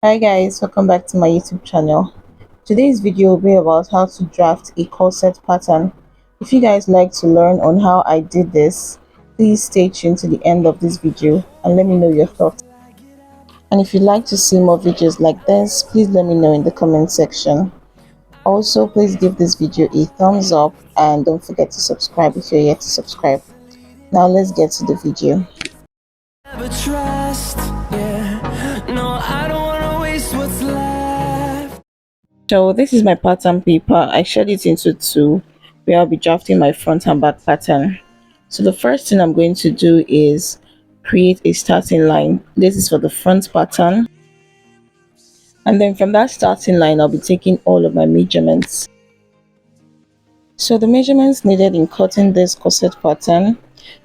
Hi guys, welcome back to my YouTube channel. Today's video will be about how to draft a corset pattern. If you guys like to learn on how I did this, please stay tuned to the end of this video and let me know your thoughts. And if you'd like to see more videos like this, please let me know in the comment section. Also, please give this video a thumbs up and don't forget to subscribe if you're yet to subscribe. Now let's get to the video. Never trust, yeah. No, I don't wanna waste what's left. So this is my pattern paper. I shared it into two where I'll be drafting my front and back pattern. So the first thing I'm going to do is create a starting line. This is for the front pattern. And then from that starting line, I'll be taking all of my measurements. So the measurements needed in cutting this corset pattern,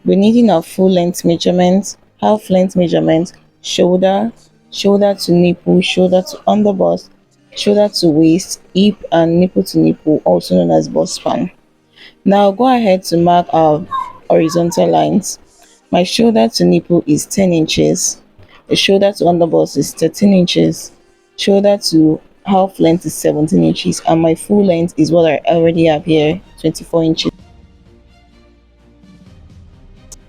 we're needing our full length measurement, half length measurement, shoulder, shoulder to nipple, shoulder to underbust, shoulder to waist, hip and nipple to nipple, also known as bust span. Now go ahead to mark our horizontal lines. My shoulder to nipple is 10 inches, the shoulder to underbust is 13 inches, shoulder to half length is 17 inches, and my full length is what I already have here, 24 inches.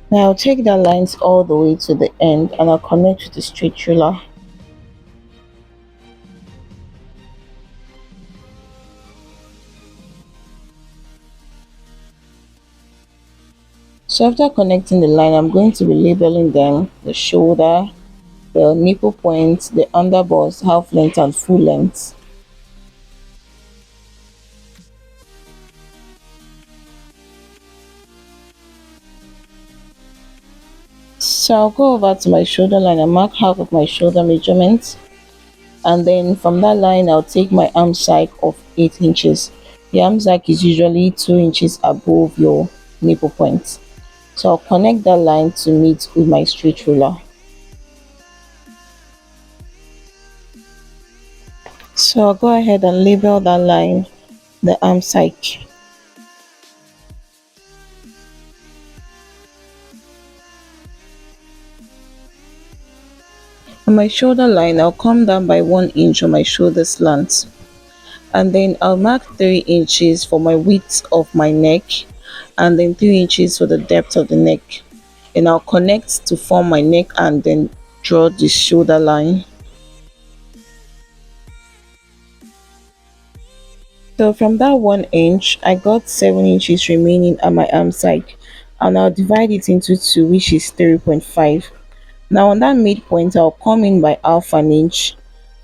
Now I'll take that lines all the way to the end and I'll connect with the straight ruler. So after connecting the line, I'm going to be labeling them the shoulder, the nipple point, the underbust, half length and full length. So I'll go over to my shoulder line and mark half of my shoulder measurement, and then from that line I'll take my arm side of 8 inches. The arm side is usually 2 inches above your nipple point. So I'll connect that line to meet with my straight ruler. So I'll go ahead and label that line the arm side. On my shoulder line, I'll come down by 1 inch on my shoulder slant, and then I'll mark 3 inches for my width of my neck, and then 3 inches for the depth of the neck. And I'll connect to form my neck and then draw the shoulder line. So from that 1 inch, I got 7 inches remaining at my arm side, and I'll divide it into two, which is 3.5. Now on that midpoint, I'll come in by half an inch,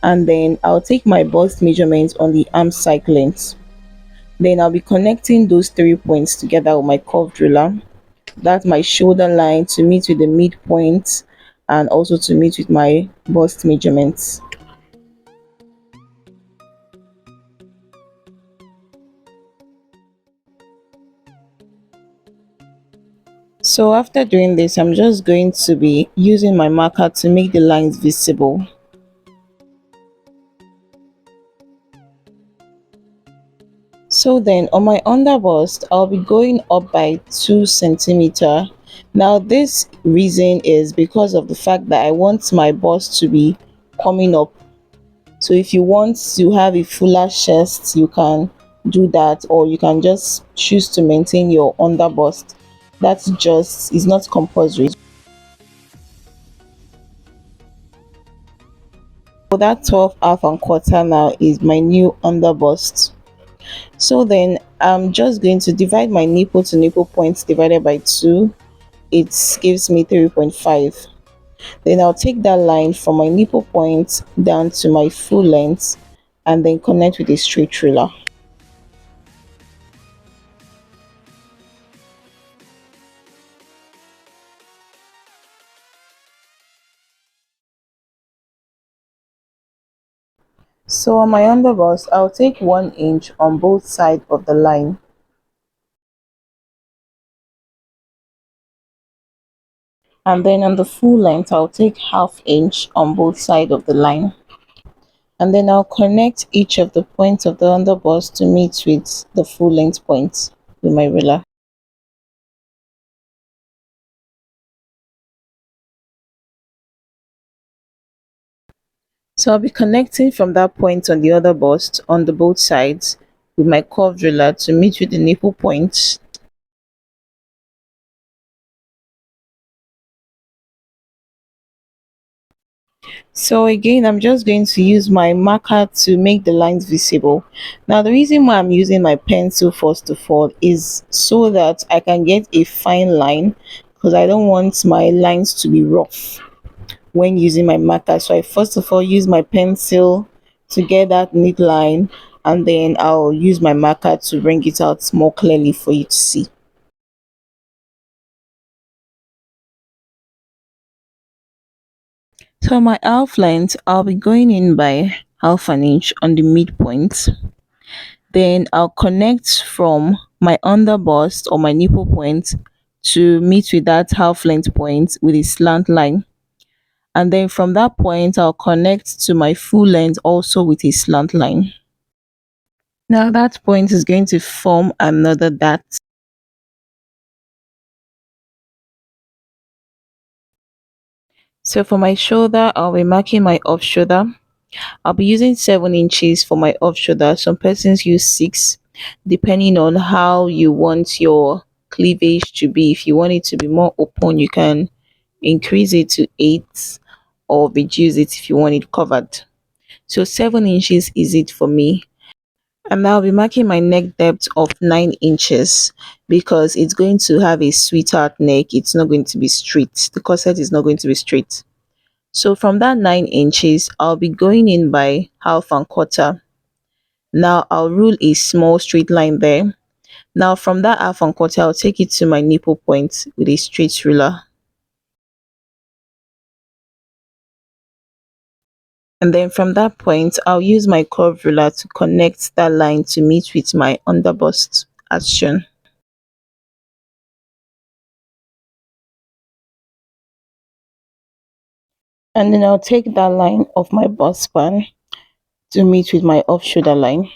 and then I'll take my bust measurement on the arm side length. Then I'll be connecting those 3 points together with my curved ruler. That's my shoulder line to meet with the midpoint and also to meet with my bust measurements. So after doing this, I'm just going to be using my marker to make the lines visible. So then on my underbust, I'll be going up by 2 centimeter. Now this reason is because of the fact that I want my bust to be coming up. So if you want to have a fuller chest, you can do that, or you can just choose to maintain your underbust. That's just, it's not compulsory. So that 12 half and quarter now is my new underbust. So then I'm just going to divide my nipple to nipple points divided by 2. It gives me 3.5. Then I'll take that line from my nipple point down to my full length and then connect with a straight ruler. So on my underbust, I'll take 1 inch on both sides of the line. And then on the full length, I'll take half inch on both sides of the line. And then I'll connect each of the points of the underbust to meet with the full length point with my ruler. So I'll be connecting from that point on the other bust on the both sides with my curved ruler to meet with the nipple points. So again, I'm just going to use my marker to make the lines visible. Now the reason why I'm using my pencil first of all is so that I can get a fine line, because I don't want my lines to be rough when using my marker. So I first of all use my pencil to get that neat line, and then I'll use my marker to bring it out more clearly for you to see. So my half length, I'll be going in by half an inch on the midpoint. Then I'll connect from my under bust or my nipple point to meet with that half length point with a slant line. And then from that point, I'll connect to my full length also with a slant line. Now that point is going to form another dart. So for my shoulder, I'll be marking my off shoulder. I'll be using 7 inches for my off shoulder. Some persons use 6, depending on how you want your cleavage to be. If you want it to be more open, you can increase it to 8 or reduce it if you want it covered. So 7 inches is it for me. And I'll be marking my neck depth of 9 inches because it's going to have a sweetheart neck. It's not going to be straight. The corset is not going to be straight. So from that 9 inches, I'll be going in by half and quarter. Now I'll rule a small straight line there. Now from that half and quarter, I'll take it to my nipple point with a straight ruler. And then from that point, I'll use my curved ruler to connect that line to meet with my underbust as shown. And then I'll take that line of my bust span to meet with my off shoulder line.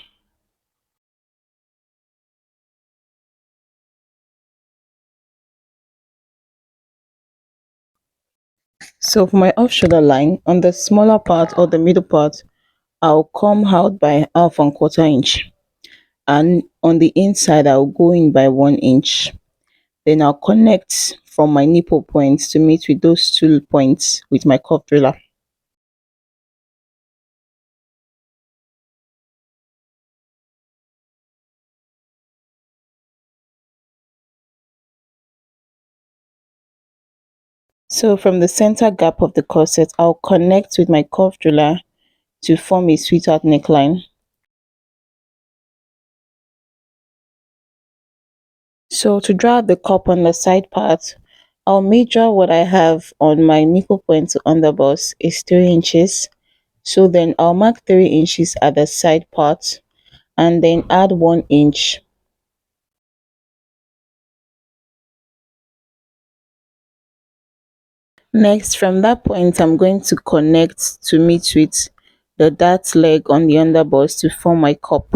So for my off shoulder line, on the smaller part or the middle part, I'll come out by half and quarter inch. And on the inside, I'll go in by 1 inch. Then I'll connect from my nipple points to meet with those 2 points with my curved ruler. So from the center gap of the corset, I'll connect with my curved ruler to form a sweetheart neckline. So to draw the cup on the side part, I'll measure what I have on my nipple point to underbust is 3 inches. So then I'll mark 3 inches at the side part and then add 1 inch. Next, from that point, I'm going to connect to meet with the dart leg on the underbust to form my cup.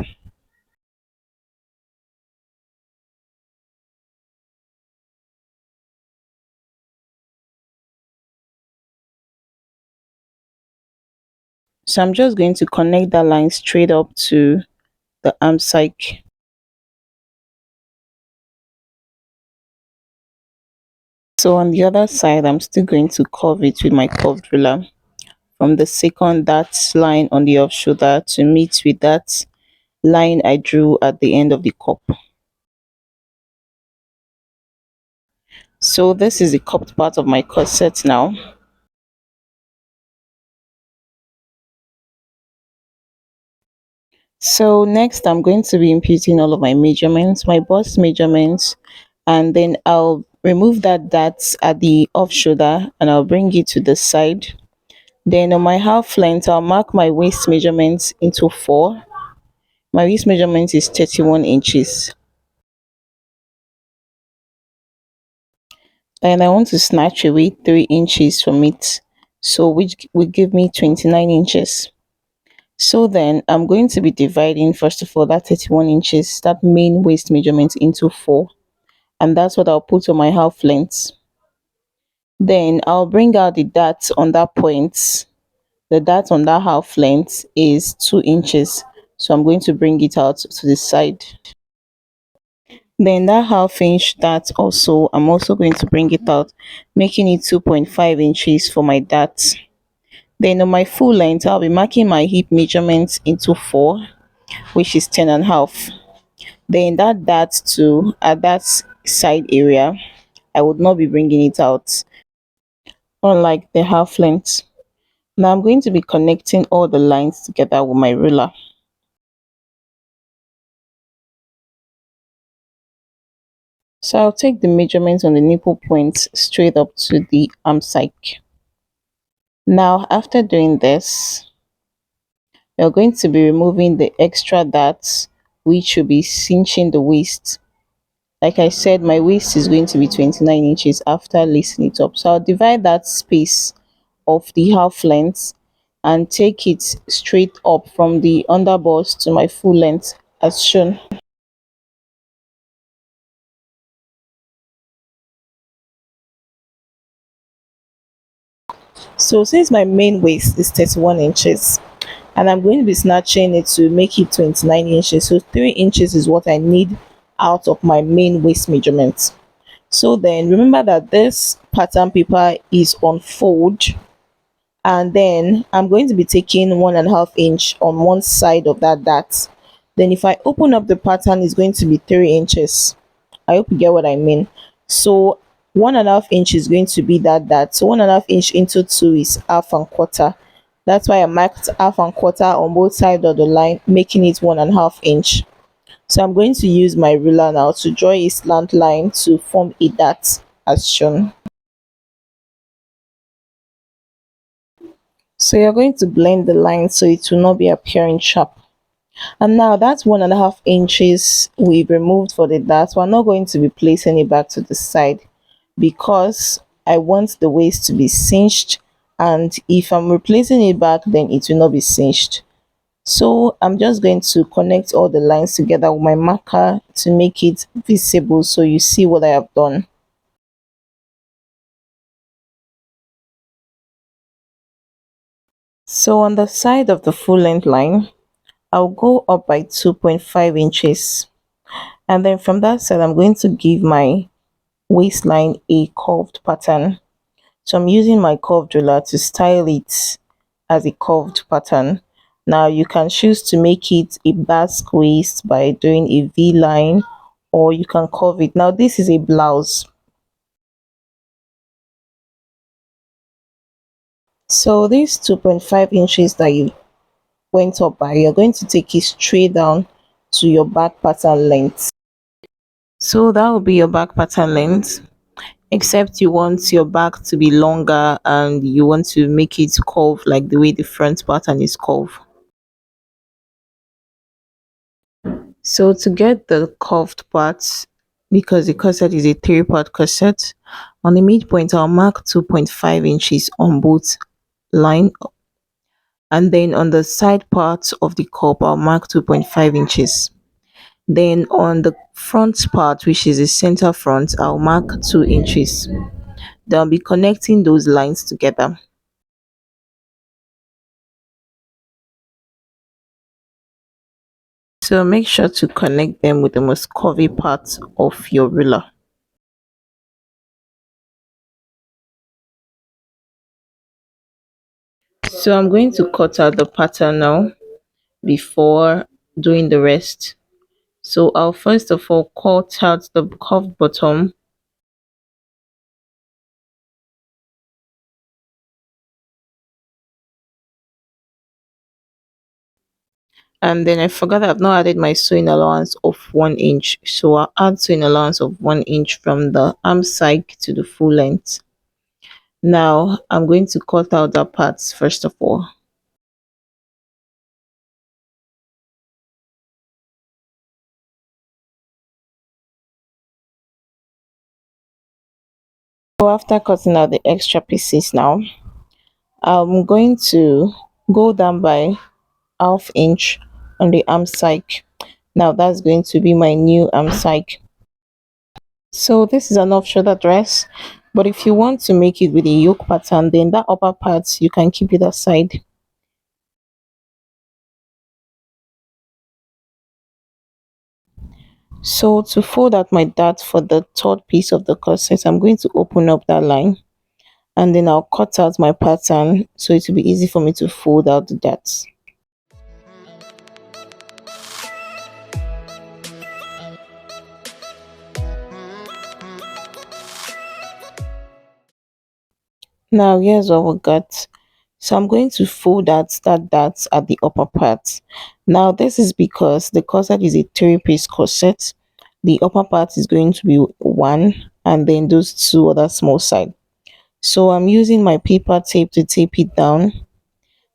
So I'm just going to connect that line straight up to the arm side. So on the other side, I'm still going to curve it with my curved ruler from the second dart line on the off shoulder to meet with that line I drew at the end of the cup. So this is the cupped part of my corset now. So next I'm going to be imputing all of my measurements, my bust measurements, and then I'll remove that dart at the off shoulder and I'll bring it to the side. Then on my half length, I'll mark my waist measurements into 4. My waist measurement is 31 inches. And I want to snatch away 3 inches from it, so which will give me 29 inches. So then I'm going to be dividing first of all that 31 inches, that main waist measurement, into 4, and that's what I'll put on my half length. Then I'll bring out the dart on that point The dart on that half length is 2 inches. So I'm going to bring it out to the side. Then that half inch dart also, I'm also going to bring it out, making it 2.5 inches for my dart. Then on my full length, I'll be marking my hip measurements into 4, which is 10 and a half. Then that dart to at that side area, I would not be bringing it out, unlike the half length. Now I'm going to be connecting all the lines together with my ruler. So I'll take the measurements on the nipple points straight up to the arm side. Now after doing this, you're going to be removing the extra darts which will be cinching the waist. Like I said, my waist is going to be 29 inches after lacing it up. So I'll divide that space of the half length and take it straight up from the underbust to my full length as shown. So since my main waist is 31 inches and I'm going to be snatching it to make it 29 inches, so 3 inches is what I need out of my main waist measurement. So then remember that this pattern paper is on fold, and then I'm going to be taking 1.5 inch on one side of that dart. Then if I open up the pattern, it's going to be 3 inches. I hope you get what I mean. So 1.5 inch is going to be that dart. So 1.5 inch into 2 is half and quarter. That's why I marked half and quarter on both sides of the line, making it 1.5 inch. So I'm going to use my ruler now to draw a slant line to form a dart as shown. So you're going to blend the line so it will not be appearing sharp. And now that's 1.5 inches we've removed for the dart. We're not going to be placing it back to the side because I want the waist to be cinched, and if I'm replacing it back then it will not be cinched. So I'm just going to connect all the lines together with my marker to make it visible so you see what I have done. So on the side of the full length line, I'll go up by 2.5 inches, and then from that side I'm going to give my waistline a curved pattern. So I'm using my curved ruler to style it as a curved pattern. Now you can choose to make it a basque waist by doing a V line, or you can curve it. Now this is a blouse. So these 2.5 inches that you went up by, you're going to take it straight down to your back pattern length. So that will be your back pattern length, except you want your back to be longer and you want to make it curve like the way the front pattern is curved. So to get the curved part, because the corset is a 3-part corset, on the midpoint I'll mark 2.5 inches on both line, and then on the side part of the cup I'll mark 2.5 inches. Then on the front part, which is the center front, I'll mark 2 inches. Then I'll be connecting those lines together. So make sure to connect them with the most curvy part of your ruler. So I'm going to cut out the pattern now before doing the rest. So I'll first of all cut out the curved bottom, and then I forgot that I've not added my sewing allowance of 1 inch. So I'll add sewing allowance of 1 inch from the arm side to the full length. Now I'm going to cut out that parts first of all. So after cutting out the extra pieces now, I'm going to go down by half inch on the arm side. Now that's going to be my new arm side. So this is an off shoulder dress, but if you want to make it with a yoke pattern, then that upper part you can keep it aside. So to fold out my dart for the third piece of the corset, I'm going to open up that line and then I'll cut out my pattern so it will be easy for me to fold out the darts. Now here's what we got. So I'm going to fold out that dart at the upper part. Now this is because the corset is a three-piece corset. The upper part is going to be one and then those two other small side. So I'm using my paper tape to tape it down.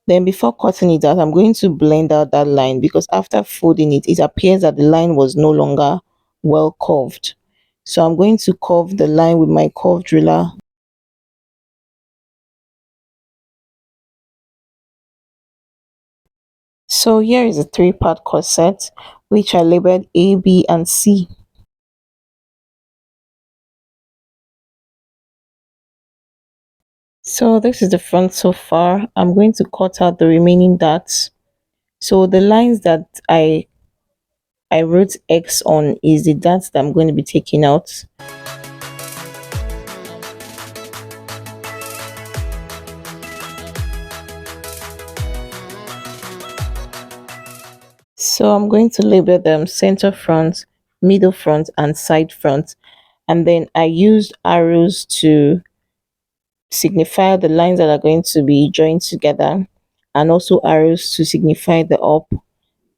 Then before cutting it out, I'm going to blend out that line because after folding it, it appears that the line was no longer well curved. So I'm going to curve the line with my curved ruler. So here is a three-part corset which I labeled A, B and C. So this is the front so far. I'm going to cut out the remaining dots. So the lines that I wrote X on is the dots that I'm going to be taking out. So I'm going to label them center front, middle front and side front. And then I used arrows to signify the lines that are going to be joined together and also arrows to signify the up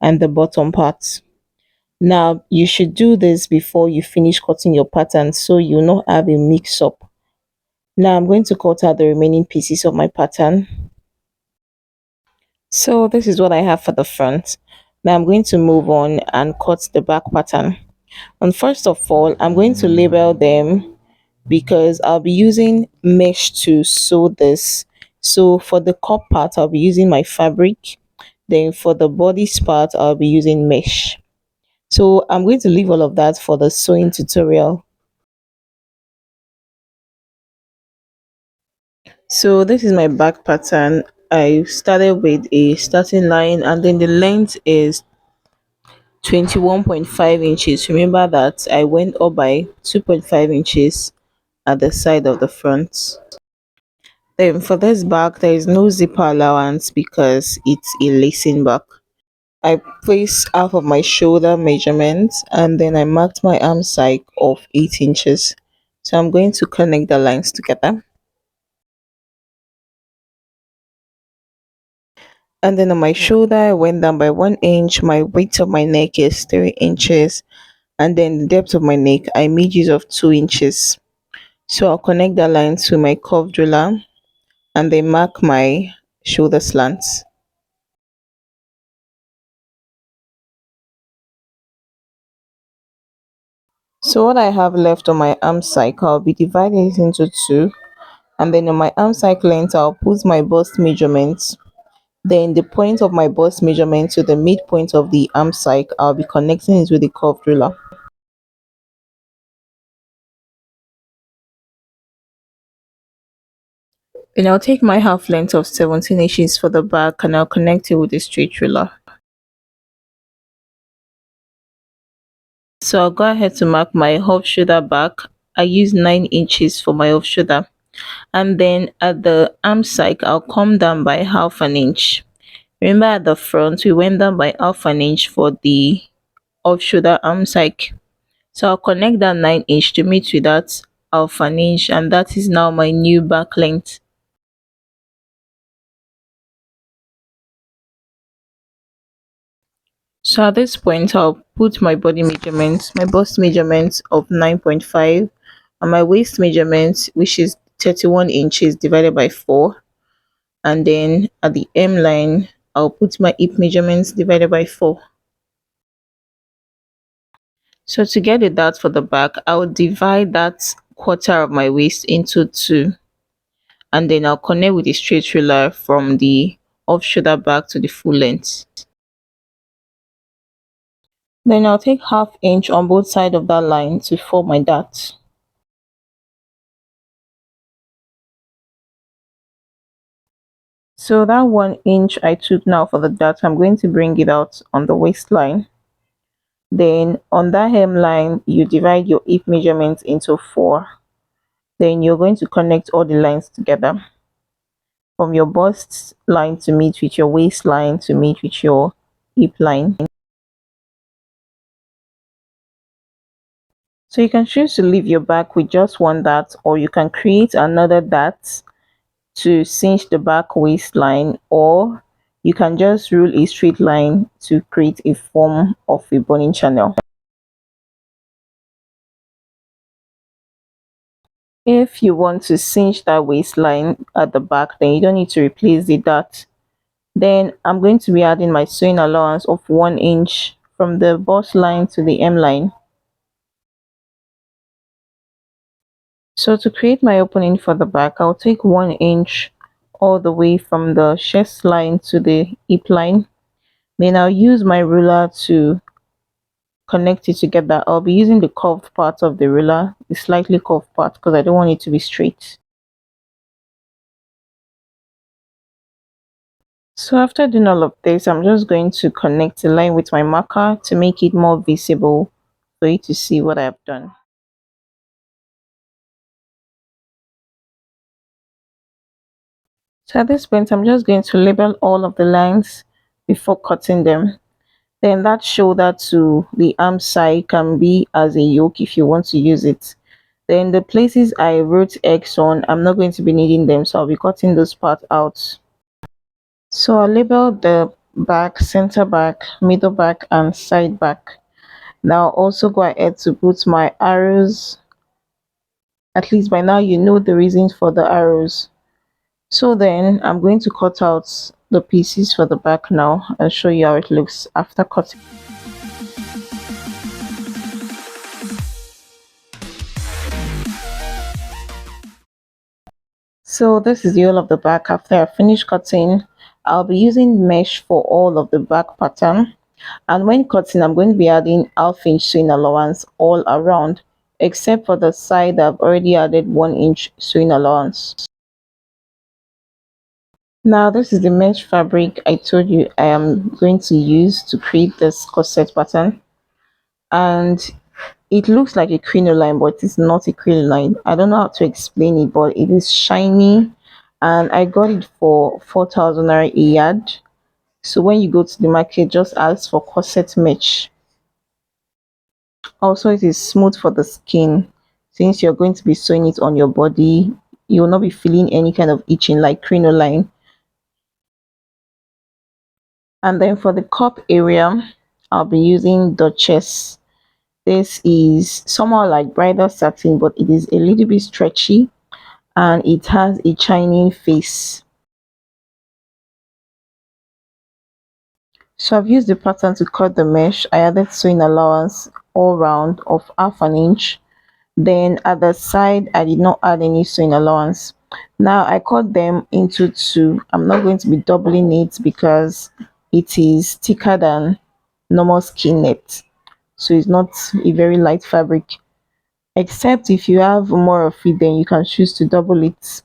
and the bottom parts. Now you should do this before you finish cutting your pattern so you not have a mix up. Now I'm going to cut out the remaining pieces of my pattern. So this is what I have for the front. Now I'm going to move on and cut the back pattern. And first of all, I'm going to label them because I'll be using mesh to sew this. So for the cup part, I'll be using my fabric. Then for the bodice part, I'll be using mesh. So I'm going to leave all of that for the sewing tutorial. So this is my back pattern. I started with a starting line and then the length is 21.5 inches. Remember that I went up by 2.5 inches at the side of the front. Then for this back, there is no zipper allowance because it's a lacing back. I placed half of my shoulder measurement and then I marked my arm side of 8 inches. So I'm going to connect the lines together. And then on my shoulder, I went down by 1 inch. My width of my neck is 3 inches. And then the depth of my neck, I made use of 2 inches. So I'll connect that line to my curved ruler and then mark my shoulder slants. So what I have left on my arm cycle, I'll be dividing it into two. And then on my arm cycle length, I'll put my bust measurements. Then the point of my bust measurement to the midpoint of the arm cycle, I'll be connecting it with the curved ruler. Then I'll take my half length of 17 inches for the back and I'll connect it with a straight ruler. So I'll go ahead to mark my off shoulder back. I use 9 inches for my off shoulder. And then at the arm cycle, I'll come down by half an inch. Remember at the front, we went down by half an inch for the off shoulder arm cycle. So I'll connect that 9 inch to meet with that half an inch and that is now my new back length. So at this point, I'll put my body measurements, my bust measurements of 9.5 and my waist measurements, which is 31 inches divided by 4. And then at the M line, I'll put my hip measurements divided by 4. So to get the dart for the back, I'll divide that quarter of my waist into two. And then I'll connect with a straight ruler from the off shoulder back to the full length. Then I'll take half inch on both sides of that line to form my dart. So that 1 inch I took now for the dart, I'm going to bring it out on the waistline. Then on that hemline, you divide your hip measurements into four. Then you're going to connect all the lines together from your bust line to meet with your waistline to meet with your hip line. So you can choose to leave your back with just one dart, or you can create another dart to cinch the back waistline, or you can just rule a straight line to create a form of a boning channel. If you want to cinch that waistline at the back, then you don't need to replace the dart. Then I'm going to be adding my sewing allowance of 1 inch from the bust line to the hem line. So to create my opening for the back, I'll take 1 inch all the way from the chest line to the hip line. Then I'll use my ruler to connect it together. I'll be using the curved part of the ruler, the slightly curved part, because I don't want it to be straight. So after doing all of this, I'm just going to connect the line with my marker to make it more visible for you to see what I've done. So at this point, I'm just going to label all of the lines before cutting them. Then that shoulder to the arm side can be as a yoke if you want to use it. Then the places I wrote X on, I'm not going to be needing them, so I'll be cutting those parts out. So I labeled the back, center back, middle back, and side back. Now also go ahead to put my arrows. At least by now you know the reasons for the arrows. So then I'm going to cut out the pieces for the back now and show you how it looks after cutting. So this is the whole of the back. After I finish cutting, I'll be using mesh for all of the back pattern. And when cutting, I'm going to be adding half-inch sewing allowance all around, except for the side I've already added 1 inch sewing allowance. Now this is the mesh fabric I told you I am going to use to create this corset pattern. And it looks like a crinoline, but it's not a crinoline. I don't know how to explain it, but it is shiny, and I got it for 4,000 naira a yard. So when you go to the market, just ask for corset mesh. Also, it is smooth for the skin. Since you're going to be sewing it on your body, you will not be feeling any kind of itching like crinoline. And then for the cup area, I'll be using Duchess. This is somehow like bridal satin, but it is a little bit stretchy and it has a shining face. So I've used the pattern to cut the mesh. I added sewing allowance all round of 1/2 inch. Then at the side, I did not add any sewing allowance. Now I cut them into two. I'm not going to be doubling it because it is thicker than normal skin net. So it's not a very light fabric. Except if you have more of it, then you can choose to double it.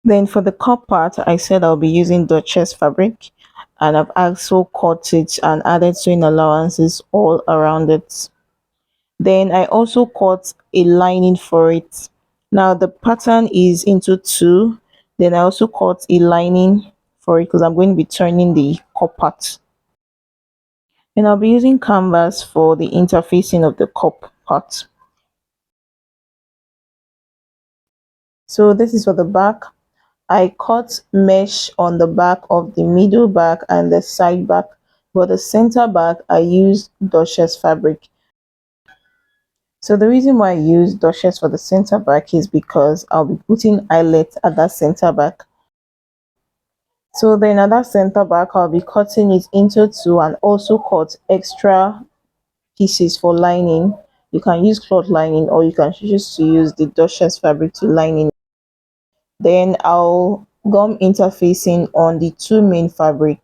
Then for the cup part, I said I'll be using Duchess fabric, and I've also cut it and added sewing allowances all around it. Then I also cut a lining for it. Now the pattern is into two. Then I also cut a lining for it because I'm going to be turning the cup part. And I'll be using canvas for the interfacing of the cup part. So this is for the back. I cut mesh on the back of the middle back and the side back. For the center back, I used Duchess fabric. So the reason why I use Duchess for the center back is because I'll be putting eyelet at that center back. So then at that center back, I'll be cutting it into two and also cut extra pieces for lining. You can use cloth lining or you can choose to use the Duchess fabric to lining. Then I'll gum interfacing on the two main fabric.